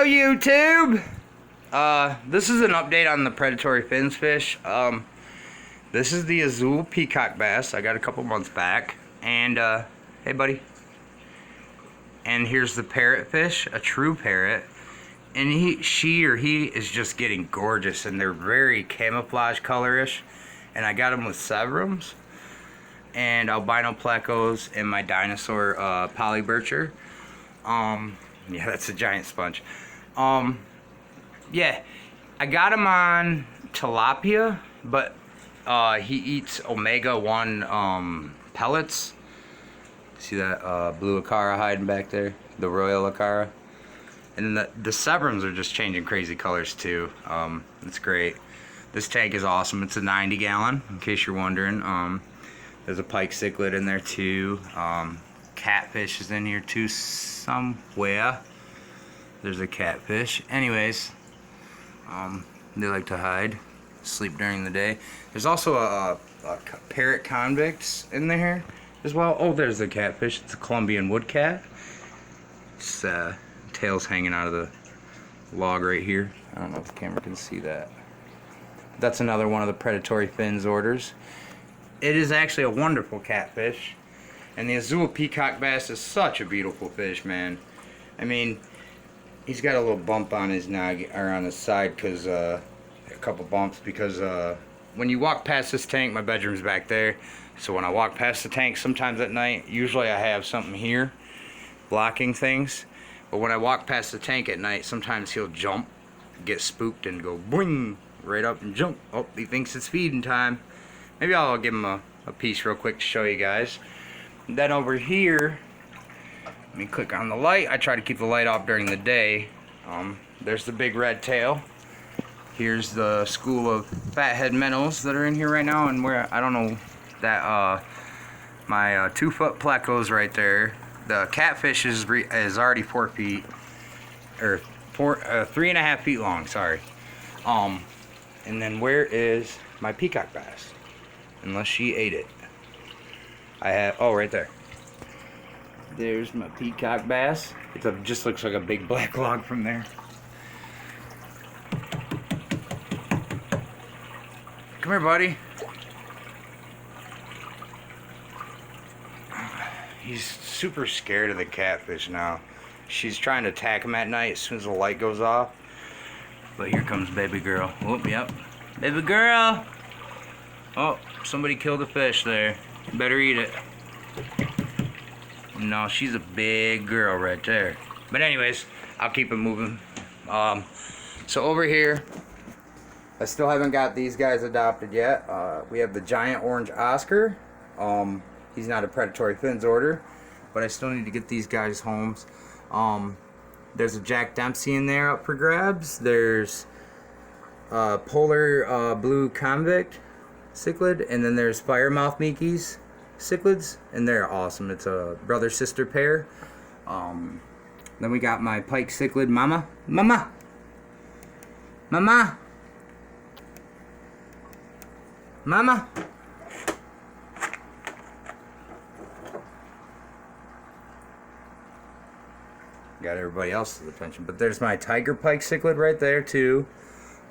YouTube! This is an update on the predatory fins fish. This is the Azul Peacock Bass I got a couple months back. And, hey buddy. And here's the parrot fish, a true parrot. And she is just getting gorgeous, and they're very camouflage colorish. And I got them with sevrems and albino plecos and my dinosaur polyptourus. Yeah, that's a giant sponge. Yeah, I got him on tilapia, but he eats omega-1 pellets. See that blue Acara hiding back there? The royal Acara. And then the sevrems are just changing crazy colors too. It's great. This tank is awesome. It's a 90 gallon, in case you're wondering. There's a Pike cichlid in there too. Catfish is in here too somewhere. There's a catfish. Anyways, they like to hide, sleep during the day. There's also a parrot convicts in there as well. Oh, there's the catfish. It's a Colombian woodcat. Its tail's hanging out of the log right here. I don't know if the camera can see that. That's another one of the predatory fins orders. It is actually a wonderful catfish. And the Azul Peacock Bass is such a beautiful fish, man. I mean, he's got a little bump on his noggin, or on his side, because a couple bumps, because when you walk past this tank, my bedroom's back there. So when I walk past the tank sometimes at night, usually I have something here blocking things. But when I walk past the tank at night, sometimes he'll jump, get spooked, and go boing, right up and jump. Oh, he thinks it's feeding time. Maybe I'll give him a piece real quick to show you guys. And then over here, let me click on the light. I try to keep the light off during the day. There's the big red tail. Here's the school of fathead minnows that are in here right now, and where I don't know that my 2-foot plecos right there. The catfish is already 4 feet, or 3.5 feet long. Sorry. And then where is my peacock bass? Unless she ate it. I have, oh, right there. There's my peacock bass. It just looks like a big black log from there. Come here, buddy. He's super scared of the catfish now. She's trying to attack him at night as soon as the light goes off. But here comes baby girl. Whoop, yep. Baby girl! Oh, somebody killed a fish there. Better eat it. No, she's a big girl right there. But anyways, I'll keep it moving. So over here, I still haven't got these guys adopted yet. We have the giant orange Oscar. He's not a predatory fins order, but I still need to get these guys homes. There's a Jack Dempsey in there up for grabs. There's polar blue convict Cichlid, and then there's firemouth Mickey's Cichlids, and they're awesome. It's a brother-sister pair. Then we got my Pike Cichlid mama. Mama! Mama! Mama! Got everybody else's attention. But there's my tiger pike cichlid right there too.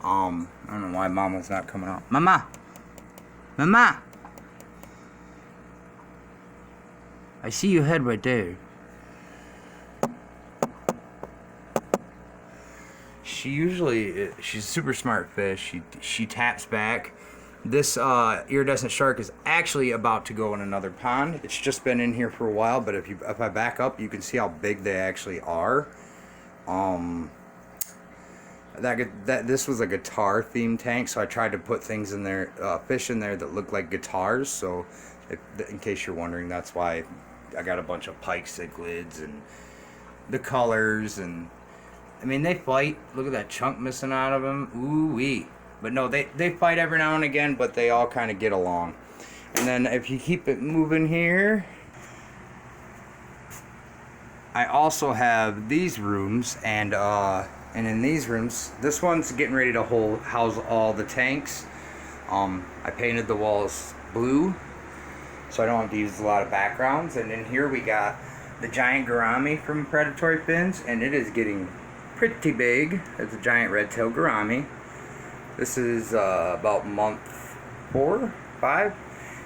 I don't know why Mama's not coming out. Mama! Mama! I see your head right there. She's a super smart fish. She taps back. This iridescent shark is actually about to go in another pond. It's just been in here for a while, but if I back up, you can see how big they actually are. This was a guitar themed tank, so I tried to put things in there, fish in there that look like guitars. So, in case you're wondering, that's why I got a bunch of Pike cichlids and the colors. And I mean, they fight. Look at that chunk missing out of them. Ooh wee. But no, they fight every now and again, but they all kind of get along. And then if you keep it moving here, I also have these rooms, and in these rooms, this one's getting ready to house all the tanks. I painted the walls blue, so I don't have to use a lot of backgrounds. And in here we got the giant Gourami from Preditory Fins, and it is getting pretty big. It's a giant red-tailed gourami. This is about month 4, 5.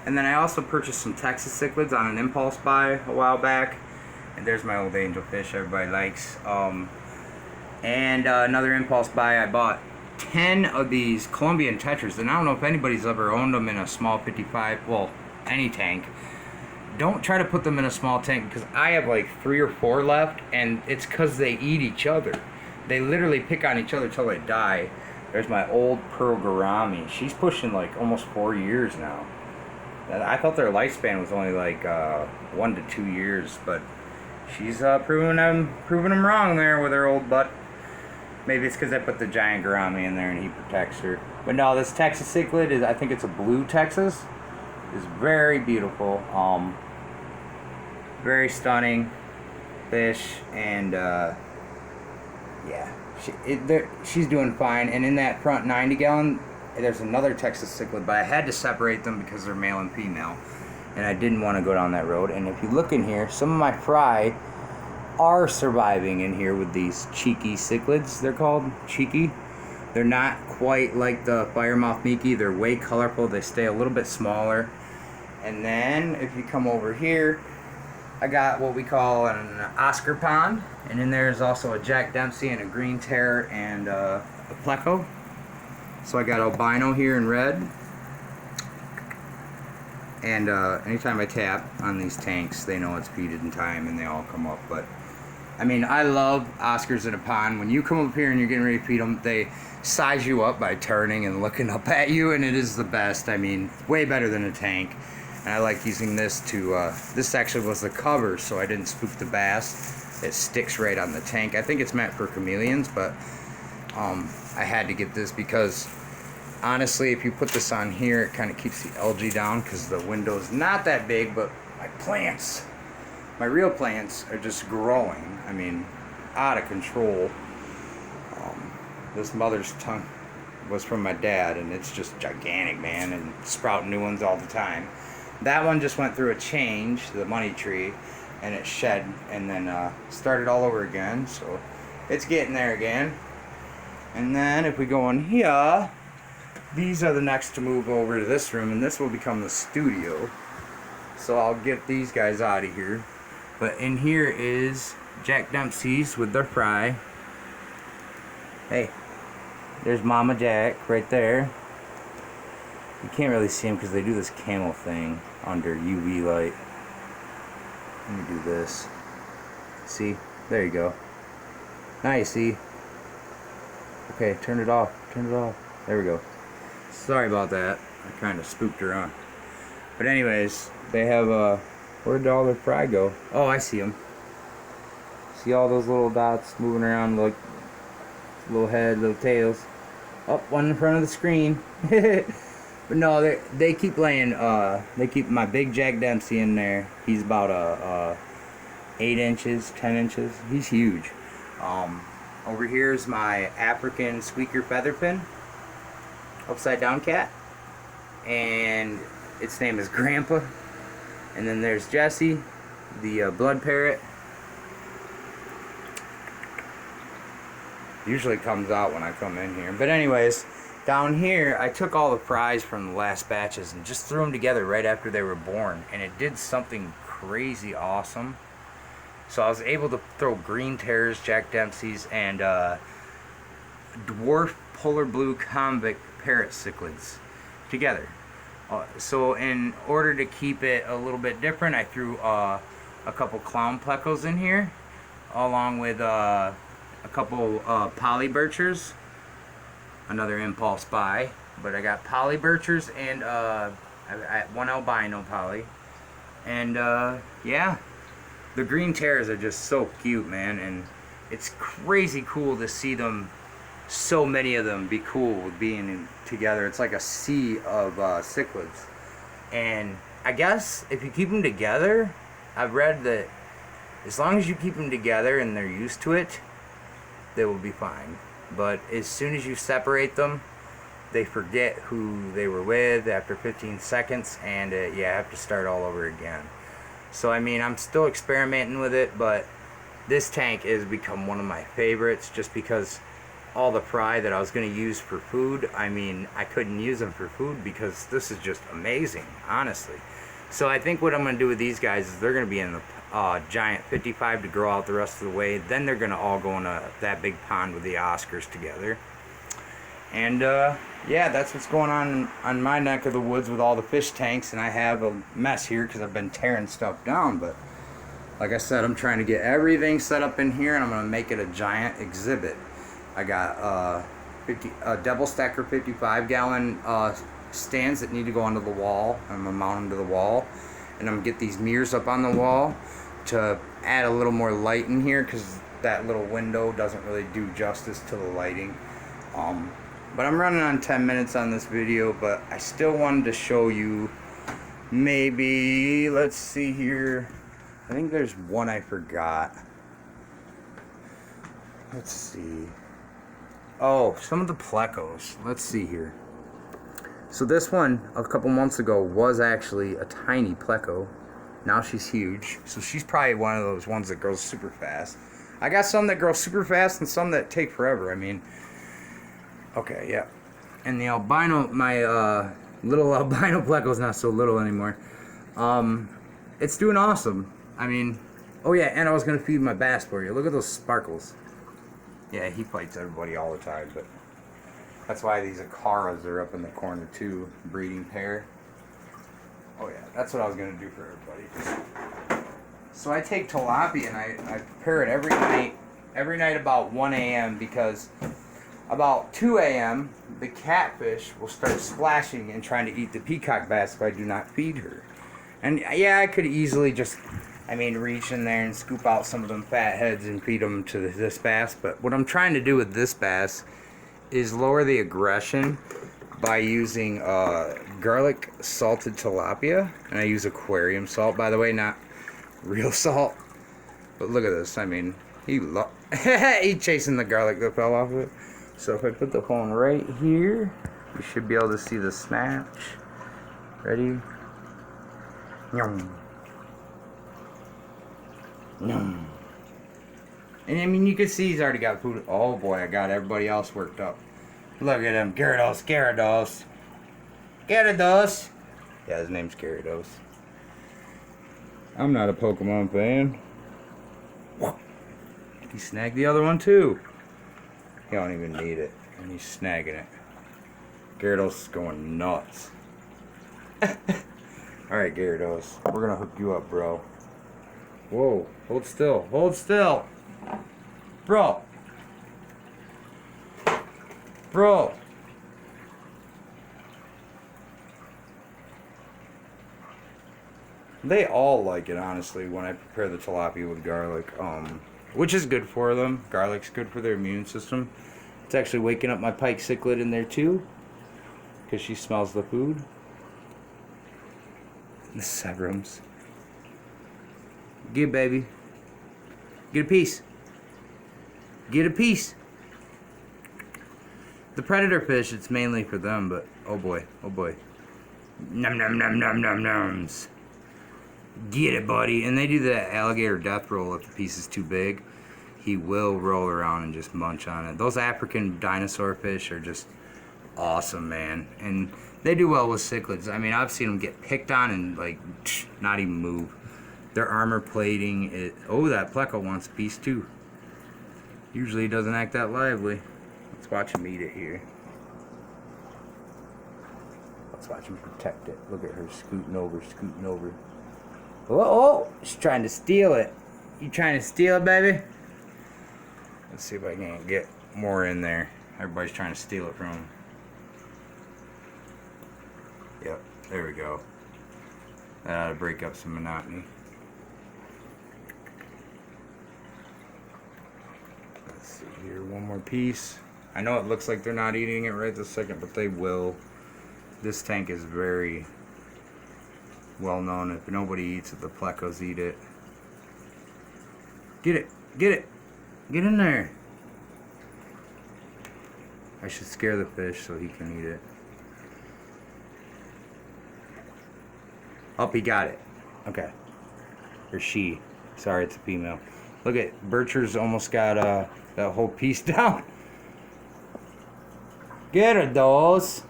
And then I also purchased some Texas cichlids on an impulse buy a while back. And there's my old angelfish everybody likes. And another impulse buy, I bought 10 of these Colombian Tetras. And I don't know if anybody's ever owned them in a small 55, well, any tank. Don't try to put them in a small tank, because I have like 3 or 4 left, and it's because they eat each other. They literally pick on each other till they die. There's my old pearl gourami. She's pushing like almost 4 years now. I thought their lifespan was only like 1 to 2 years, but she's proving them wrong there with her old butt. Maybe it's because I put the giant gourami in there and he protects her. But no, this Texas cichlid is, I think it's a blue Texas. Is very beautiful. Very stunning fish, and yeah, she's doing fine. And in that front 90 gallon, there's another Texas cichlid, but I had to separate them because they're male and female, and I didn't want to go down that road. And if you look in here, some of my fry are surviving in here with these cheeky cichlids. They're called cheeky. They're not quite like the firemouth meeky. They're way colorful. They stay a little bit smaller. And then if you come over here, I got what we call an Oscar pond, and in there is also a Jack Dempsey and a green terror and a pleco. So I got albino here in red. And anytime I tap on these tanks, they know it's feeded in time and they all come up. But I mean, I love Oscars in a pond. When you come up here and you're getting ready to feed them, they size you up by turning and looking up at you, and it is the best. I mean, way better than a tank. And I like using this to, this actually was the cover, so I didn't spook the bass. It sticks right on the tank. I think it's meant for chameleons, but I had to get this because, honestly, if you put this on here, it kind of keeps the algae down because the window's not that big, but my plants, my real plants, are just growing. I mean, out of control. This mother's tongue was from my dad, and it's just gigantic, man, and sprouting new ones all the time. That one just went through a change, the money tree, and it shed and then started all over again. So it's getting there again. And then if we go in here, these are the next to move over to this room, and this will become the studio. So I'll get these guys out of here. But in here is Jack Dempsey's with their fry. Hey, there's Mama Jack right there. You can't really see them because they do this camel thing under UV light. Let me do this. See? There you go. Now you see. Okay, turn it off. Turn it off. There we go. Sorry about that. I kind of spooked her on. But anyways, they have where'd all their fry go? Oh, I see them. See all those little dots moving around like little head, little tails. Up one in front of the screen. But no, they keep laying. They keep my big Jack Dempsey in there. He's about 8 inches, 10 inches. He's huge. Over here is my African squeaker featherfin, upside down cat, and its name is Grandpa. And then there's Jesse, the blood parrot. Usually comes out when I come in here. But anyways, down here I took all the fries from the last batches and just threw them together right after they were born, and it did something crazy awesome. So I was able to throw green terrors, Jack Dempsey's, and dwarf polar blue convict parrot cichlids together. So in order to keep it a little bit different, I threw a couple clown plecos in here, along with a couple bichirs, another impulse buy. But I got bichirs and one albino poly, and yeah, the green terrors are just so cute, man, and it's crazy cool to see them. So many of them be cool with being together. It's like a sea of cichlids. And I guess if you keep them together, I've read that as long as you keep them together and they're used to it, they will be fine. But as soon as you separate them, they forget who they were with after 15 seconds, and you have to start all over again. So I mean, I'm still experimenting with it, but This tank has become one of my favorites just because all the fry that I was going to use for food, I mean, I couldn't use them for food because this is just amazing, honestly. So I think what I'm going to do with these guys is they're going to be in the giant 55 to grow out the rest of the way. Then they're going to all go in that big pond with the Oscars together. And yeah, that's what's going on my neck of the woods with all the fish tanks. And I have a mess here because I've been tearing stuff down. But like I said, I'm trying to get everything set up in here, and I'm going to make it a giant exhibit. I got a double stacker 55-gallon stands that need to go onto the wall. I'm going to mount them to the wall. And I'm going to get these mirrors up on the wall to add a little more light in here because that little window doesn't really do justice to the lighting. But I'm running on 10 minutes on this video, but I still wanted to show you maybe, let's see here. I think there's one I forgot. Let's see. Oh, some of the plecos. Let's see here. So this one, a couple months ago, was actually a tiny pleco. Now she's huge. So she's probably one of those ones that grows super fast. I got some that grow super fast and some that take forever. I mean, okay, yeah. And the albino, my little albino pleco's not so little anymore. It's doing awesome. I mean, oh yeah, and I was going to feed my bass for you. Look at those sparkles. Yeah, he fights everybody all the time, but that's why these Acaras are up in the corner too, breeding pair. Oh yeah, that's what I was gonna do for everybody. So I take tilapia and I prepare it every night about 1 a.m. because about 2 a.m. the catfish will start splashing and trying to eat the peacock bass if I do not feed her. And yeah, I could easily just, I mean, reach in there and scoop out some of them fat heads and feed them to this bass. But what I'm trying to do with this bass is lower the aggression by using garlic salted tilapia. And I use aquarium salt, by the way, not real salt. But look at this. I mean, he's chasing the garlic that fell off of it. So if I put the phone right here, you should be able to see the snatch. Ready? Yum. Yum. And I mean, you can see he's already got food. Oh boy, I got everybody else worked up. Look at him. Gyarados. Yeah, his name's Gyarados. I'm not a Pokemon fan. He snagged the other one too. He don't even need it. And he's snagging it. Gyarados is going nuts. Alright, Gyarados. We're gonna hook you up, bro. Whoa. Hold still. Hold still. Bro. Bro. They all like it, honestly, when I prepare the tilapia with garlic. Which is good for them. Garlic's good for their immune system. It's actually waking up my Pike Cichlid in there too, because she smells the food. The sevrems. Get, baby. Get a piece. Get a piece. The predator fish, it's mainly for them, but oh boy, oh boy. Num num num num num nums. Get it, buddy. And they do the alligator death roll if the piece is too big. He will roll around and just munch on it. Those African dinosaur fish are just awesome, man. And they do well with cichlids. I mean, I've seen them get picked on and, like, not even move. Their armor plating, oh, that pleco wants a piece, too. Usually it doesn't act that lively. Let's watch him eat it here. Let's watch him protect it. Look at her scooting over, scooting over. Oh, she's trying to steal it. You trying to steal it, baby? Let's see if I can get more in there. Everybody's trying to steal it from him. Yep, there we go. That ought to break up some monotony. Let's see here, one more piece. I know it looks like they're not eating it right this second, but they will. This tank is very well known. If nobody eats it, the plecos eat it. Get it, get it, get in there. I should scare the fish so he can eat it. Oh, he got it. Okay. Or she. Sorry, it's a female. Look at Bircher's almost got that whole piece down. Get her, dolls.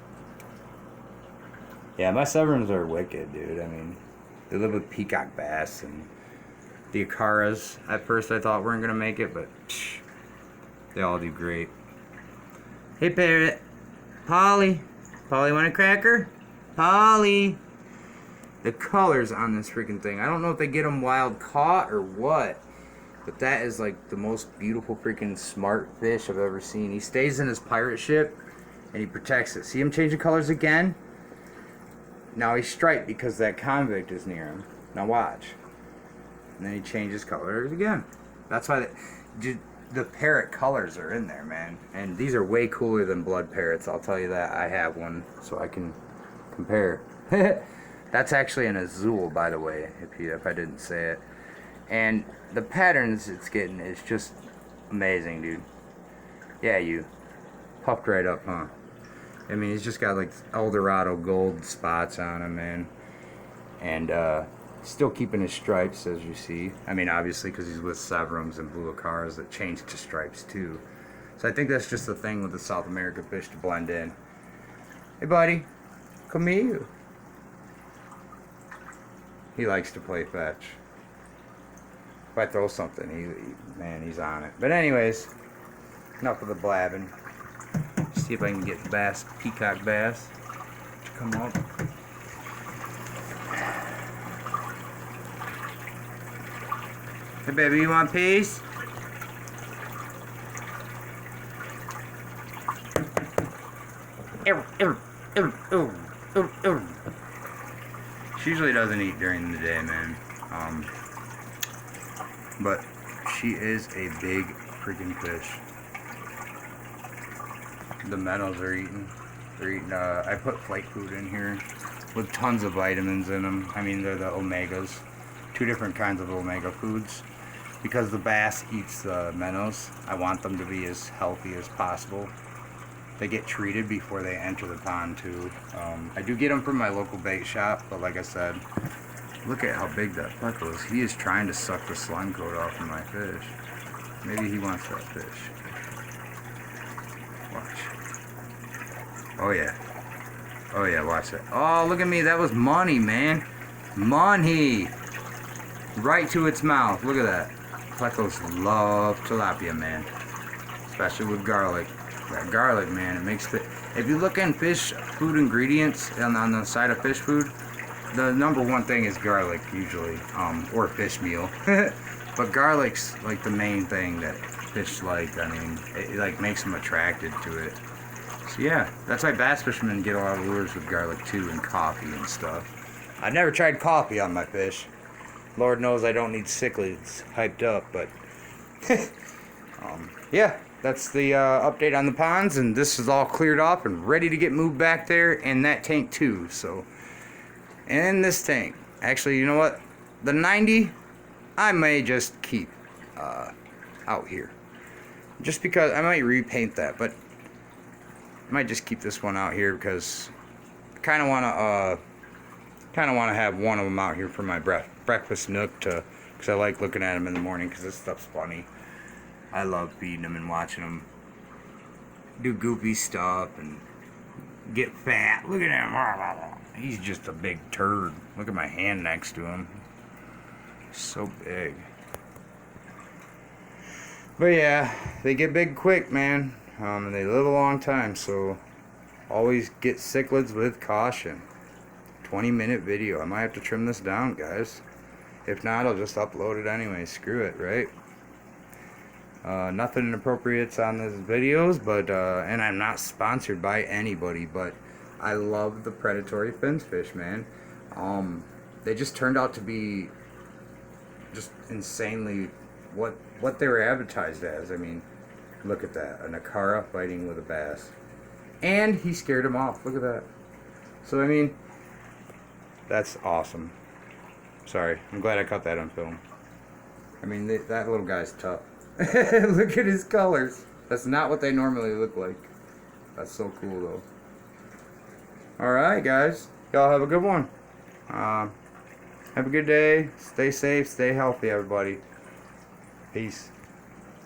Yeah, my sevrems are wicked, dude. I mean, they live with peacock bass and the Acaras. At first I thought weren't gonna make it, but psh, they all do great. Hey, parrot. Polly. Polly, want a cracker? Polly. The colors on this freaking thing. I don't know if they get them wild caught or what, but that is like the most beautiful freaking smart fish I've ever seen. He stays in his pirate ship and he protects it. See him change the colors again? Now he's striped because that convict is near him. Now watch. And then he changes colors again. That's why the parrot colors are in there, man. And these are way cooler than blood parrots. I'll tell you that. I have one so I can compare. That's actually an Azul, by the way, if I didn't say it. And the patterns it's getting is just amazing, dude. Yeah, you puffed right up, huh? I mean, he's just got like Eldorado gold spots on him, man. And still keeping his stripes, as you see. I mean, obviously, because he's with sevrems and blue Acaras that change to stripes, too. So I think that's just the thing with the South American fish to blend in. Hey, buddy. Come here. He likes to play fetch. If I throw something, man, he's on it. But anyways, enough of the blabbing. See if I can get bass, peacock bass, to come up. Hey, baby, you want peace? She usually doesn't eat during the day, man. But she is a big freaking fish. The minnows are eating. They're eating. I put flake food in here with tons of vitamins in them. I mean, they're the omegas. 2 different kinds of omega foods. Because the bass eats the minnows, I want them to be as healthy as possible. They get treated before they enter the pond too. I do get them from my local bait shop, but like I said, look at how big that pleco is. He is trying to suck the slime coat off of my fish. Maybe he wants that fish. Watch. Oh yeah. Oh yeah, watch it. Oh, look at me. That was money, man. Money. Right to its mouth. Look at that. Plecos love tilapia, man. Especially with garlic. That garlic, man, it makes it. If you look in fish food ingredients on the side of fish food, the #1 thing is garlic usually, or fish meal. But garlic's like the main thing that fish like. I mean, it like makes them attracted to it. So yeah, that's why bass fishermen get a lot of lures with garlic too, and coffee and stuff. I've never tried coffee on my fish. Lord knows I don't need cichlids hyped up, but yeah. That's the update on the ponds, and this is all cleared off and ready to get moved back there, and that tank too. So, and this tank, actually, you know what? The 90, I may just keep out here, just because I might repaint that, but I might just keep this one out here because I kind of want to have one of them out here for my breakfast nook because I like looking at them in the morning because this stuff's funny. I love feeding him and watching him do goofy stuff and get fat. Look at him. He's just a big turd. Look at my hand next to him. So big. But yeah, they get big quick, man. And they live a long time, so always get cichlids with caution. 20-minute video. I might have to trim this down, guys. If not, I'll just upload it anyway. Screw it, right? Nothing inappropriate on these videos, but and I'm not sponsored by anybody, but I love the predatory fins fish, man. They just turned out to be just insanely what they were advertised as. I mean, look at that, an Acara fighting with a bass, and he scared him off. Look at that. So I mean, that's awesome. Sorry, I'm glad I caught that on film. I mean, that little guy's tough. Look at his colors. That's not what they normally look like. That's so cool, though. Alright, guys. Y'all have a good one. Have a good day. Stay safe. Stay healthy, everybody. Peace.